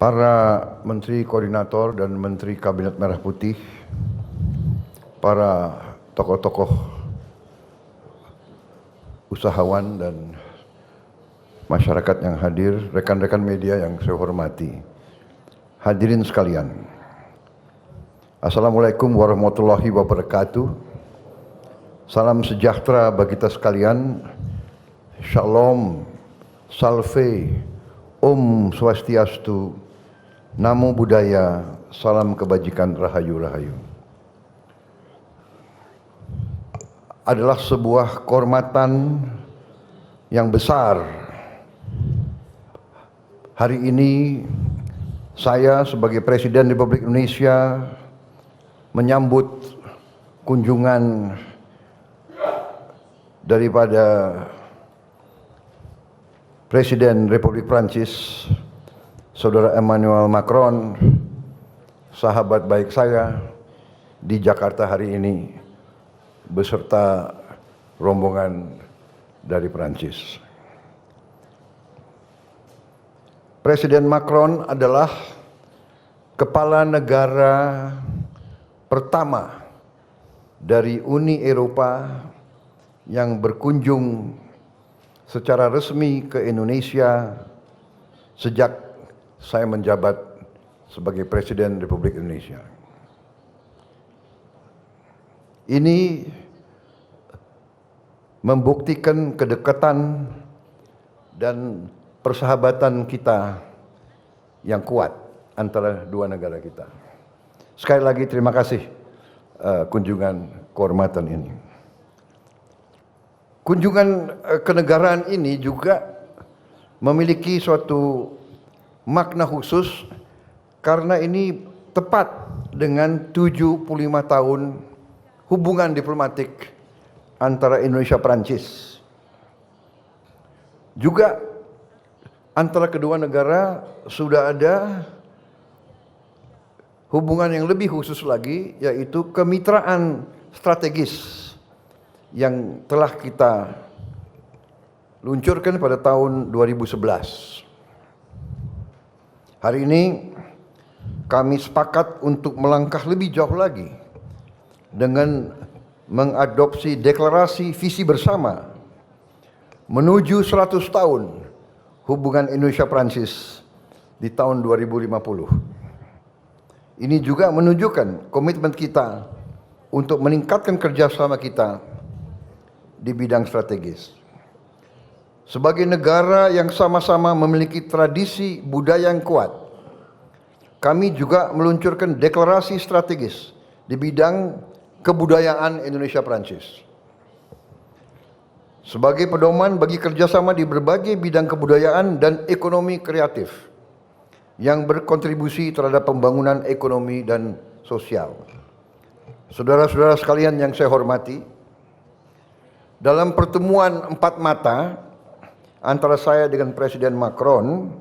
para Menteri Koordinator dan Menteri Kabinet Merah Putih, para tokoh-tokoh usahawan dan masyarakat yang hadir, rekan-rekan media yang saya hormati, hadirin sekalian. Assalamualaikum warahmatullahi wabarakatuh. Salam sejahtera bagi kita sekalian. Shalom, salve, Om Swastiastu, Namo Buddhaya, salam kebajikan, rahayu-rahayu. Adalah sebuah kehormatan yang besar. Hari ini saya sebagai Presiden Republik Indonesia menyambut kunjungan daripada Presiden Republik Prancis, Saudara Emmanuel Macron, sahabat baik saya di Jakarta hari ini beserta rombongan dari Prancis. Presiden Macron adalah kepala negara pertama dari Uni Eropa yang berkunjung secara resmi ke Indonesia sejak saya menjabat sebagai Presiden Republik Indonesia. Ini membuktikan kedekatan dan persahabatan kita yang kuat antara dua negara kita. Sekali lagi terima kasih kunjungan kehormatan ini. Kunjungan kenegaraan ini juga memiliki suatu makna khusus karena ini tepat dengan 75 tahun hubungan diplomatik antara Indonesia Prancis. Juga antara kedua negara sudah ada hubungan yang lebih khusus lagi, yaitu kemitraan strategis yang telah kita luncurkan pada tahun 2011. Hari ini kami sepakat untuk melangkah lebih jauh lagi dengan mengadopsi deklarasi visi bersama menuju 100 tahun hubungan Indonesia-Prancis di tahun 2050. Ini juga menunjukkan komitmen kita untuk meningkatkan kerjasama kita di bidang strategis. Sebagai negara yang sama-sama memiliki tradisi budaya yang kuat, kami juga meluncurkan deklarasi strategis di bidang kebudayaan Indonesia-Prancis. Sebagai pedoman bagi kerjasama di berbagai bidang kebudayaan dan ekonomi kreatif yang berkontribusi terhadap pembangunan ekonomi dan sosial. Saudara-saudara sekalian yang saya hormati, dalam pertemuan empat mata antara saya dengan Presiden Macron,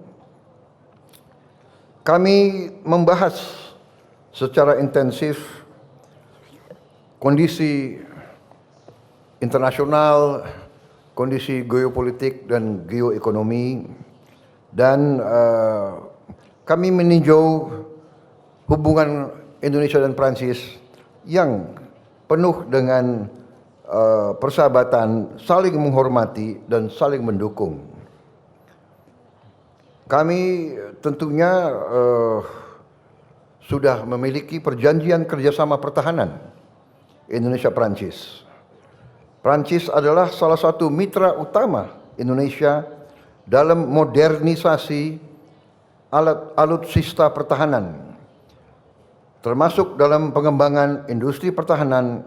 kami membahas secara intensif kondisi internasional, kondisi geopolitik dan geoekonomi, dan kami meninjau hubungan Indonesia dan Prancis yang penuh dengan persahabatan, saling menghormati dan saling mendukung. Kami tentunya sudah memiliki perjanjian kerjasama pertahanan Indonesia-Prancis. Prancis adalah salah satu mitra utama Indonesia dalam modernisasi alutsista pertahanan, termasuk dalam pengembangan industri pertahanan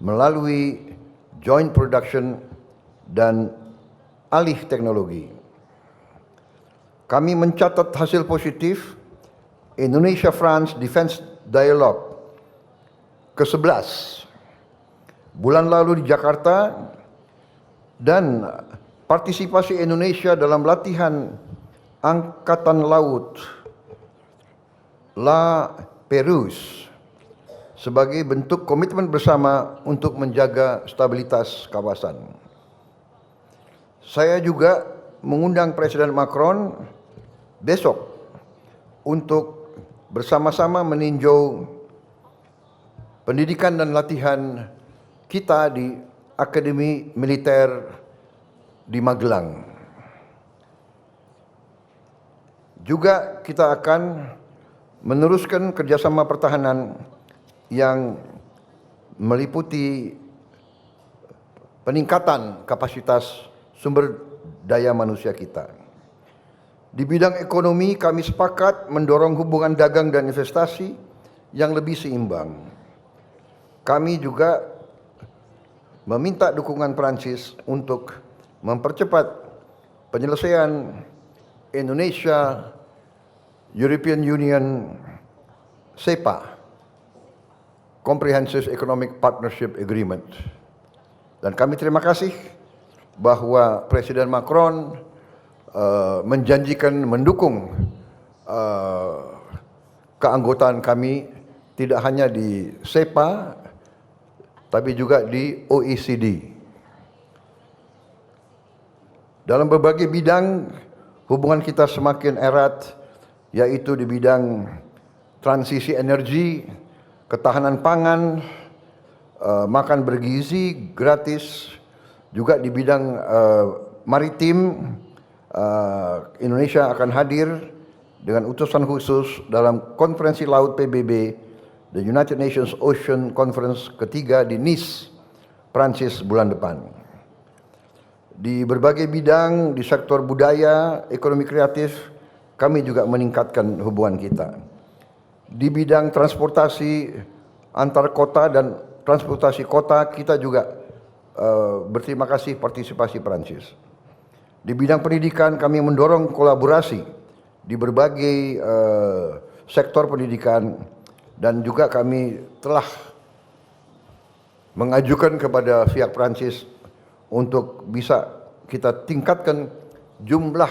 melalui joint production dan alih teknologi. Kami mencatat hasil positif Indonesia-France Defense Dialogue ke-11 bulan lalu di Jakarta, dan partisipasi Indonesia dalam latihan Angkatan Laut La Pérouse sebagai bentuk komitmen bersama untuk menjaga stabilitas kawasan. Saya juga mengundang Presiden Macron besok untuk bersama-sama meninjau pendidikan dan latihan kita di Akademi Militer di Magelang. Juga kita akan meneruskan kerjasama pertahanan yang meliputi peningkatan kapasitas sumber daya manusia kita. Di bidang ekonomi, kami sepakat mendorong hubungan dagang dan investasi yang lebih seimbang. Kami juga meminta dukungan Perancis untuk mempercepat penyelesaian Indonesia European Union CEPA, Comprehensive Economic Partnership Agreement. Dan kami terima kasih bahwa Presiden Macron menjanjikan mendukung keanggotaan kami tidak hanya di CEPA tapi juga di OECD. Dalam berbagai bidang hubungan kita semakin erat, yaitu di bidang transisi energi, ketahanan pangan, makan bergizi gratis, juga di bidang maritim. Indonesia akan hadir dengan utusan khusus dalam konferensi laut PBB, the United Nations Ocean Conference ketiga di Nice, Prancis bulan depan. Di berbagai bidang, di sektor budaya, ekonomi kreatif, kami juga meningkatkan hubungan kita. Di bidang transportasi antar kota dan transportasi kota, kita juga berterima kasih partisipasi Perancis. Di bidang pendidikan, kami mendorong kolaborasi di berbagai sektor pendidikan, dan juga kami telah mengajukan kepada pihak Perancis untuk bisa kita tingkatkan jumlah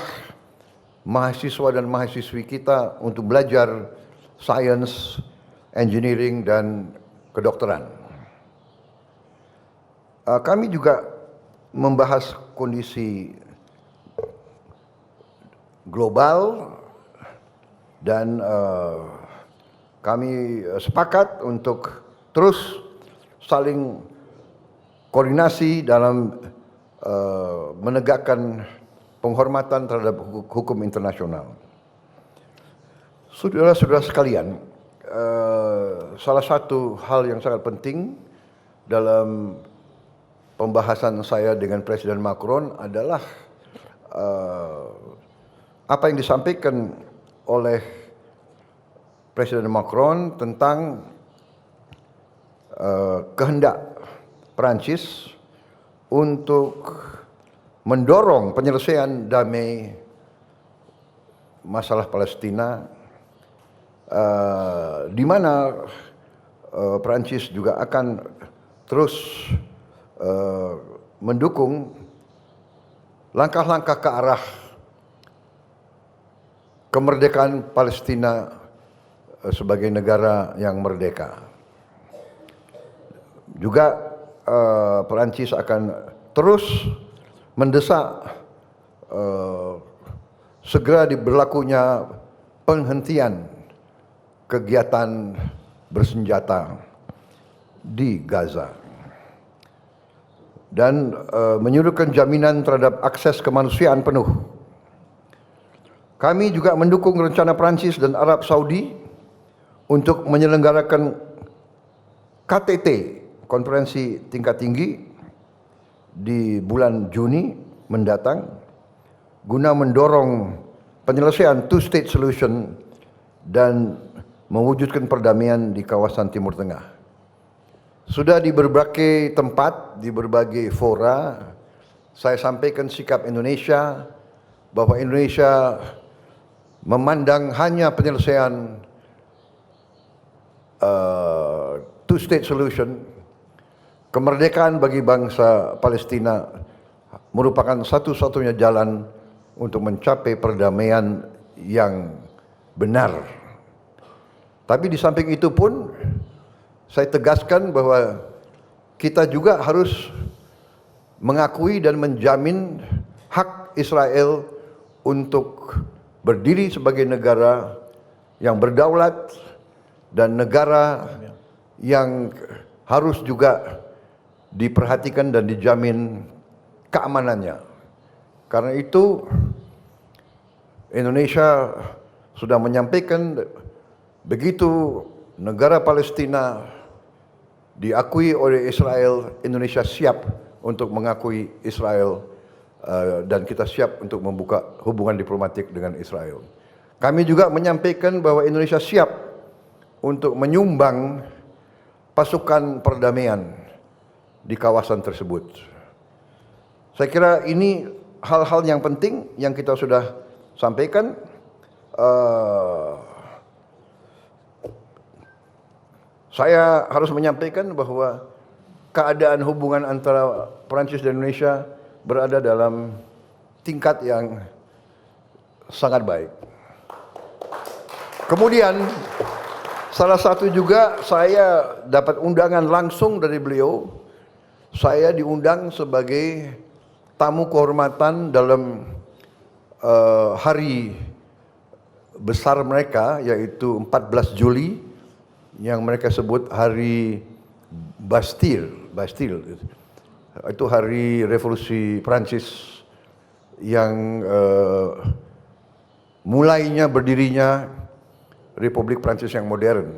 mahasiswa dan mahasiswi kita untuk belajar sains, engineering, dan kedokteran. Kami juga membahas kondisi global dan kami sepakat untuk terus saling koordinasi dalam menegakkan penghormatan terhadap hukum internasional. Saudara-saudara sekalian, salah satu hal yang sangat penting dalam pembahasan saya dengan Presiden Macron adalah apa yang disampaikan oleh Presiden Macron tentang kehendak Perancis untuk mendorong penyelesaian damai masalah Palestina, di mana Perancis juga akan terus mendukung langkah-langkah ke arah kemerdekaan Palestina sebagai negara yang merdeka. Juga Perancis akan terus mendesak segera diberlakunya penghentian kegiatan bersenjata di Gaza dan menyuruhkan jaminan terhadap akses kemanusiaan penuh. Kami juga mendukung rencana Perancis dan Arab Saudi untuk menyelenggarakan KTT, konferensi tingkat tinggi, di bulan Juni mendatang guna mendorong penyelesaian two-state solution dan mewujudkan perdamaian di kawasan Timur Tengah. Sudah di berbagai tempat, di berbagai fora, saya sampaikan sikap Indonesia bahwa Indonesia memandang hanya penyelesaian two-state solution, kemerdekaan bagi bangsa Palestina merupakan satu-satunya jalan untuk mencapai perdamaian yang benar. Tapi di samping itu pun saya tegaskan bahwa kita juga harus mengakui dan menjamin hak Israel untuk berdiri sebagai negara yang berdaulat dan negara yang harus juga diperhatikan dan dijamin keamanannya. Karena itu Indonesia sudah menyampaikan begitu negara Palestina diakui oleh Israel, Indonesia siap untuk mengakui Israel dan kita siap untuk membuka hubungan diplomatik dengan Israel. Kami juga menyampaikan bahwa Indonesia siap untuk menyumbang pasukan perdamaian di kawasan tersebut. Saya kira ini hal-hal yang penting yang kita sudah sampaikan. Saya harus menyampaikan bahwa keadaan hubungan antara Perancis dan Indonesia berada dalam tingkat yang sangat baik. Kemudian salah satu juga saya dapat undangan langsung dari beliau. Saya diundang sebagai tamu kehormatan dalam hari besar mereka, yaitu 14 Juli yang mereka sebut hari Bastille. Itu hari revolusi Prancis yang mulainya berdirinya Republik Prancis yang modern.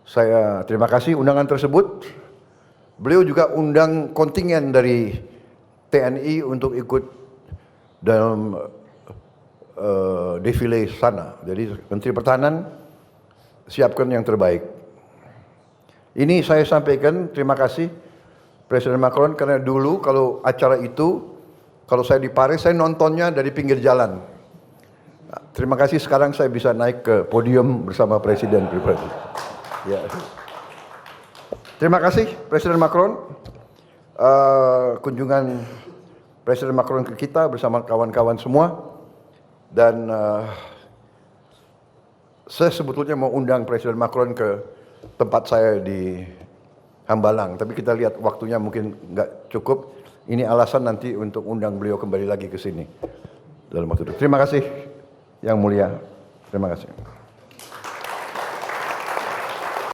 Saya terima kasih undangan tersebut. Beliau juga undang kontingen dari TNI untuk ikut dalam defile sana. Jadi Menteri Pertahanan siapkan yang terbaik. Ini saya sampaikan terima kasih Presiden Macron, karena dulu kalau acara itu, kalau saya di Paris, saya nontonnya dari pinggir jalan. Terima kasih sekarang saya bisa naik ke podium bersama Presiden pribadi. Ya. Terima kasih Presiden Macron. Kunjungan Presiden Macron ke kita bersama kawan-kawan semua. Dan saya sebetulnya mau undang Presiden Macron ke tempat saya di Hambalang, tapi kita lihat waktunya mungkin nggak cukup. Ini alasan nanti untuk undang beliau kembali lagi ke sini dalam waktu itu. Terima kasih yang mulia. Terima kasih.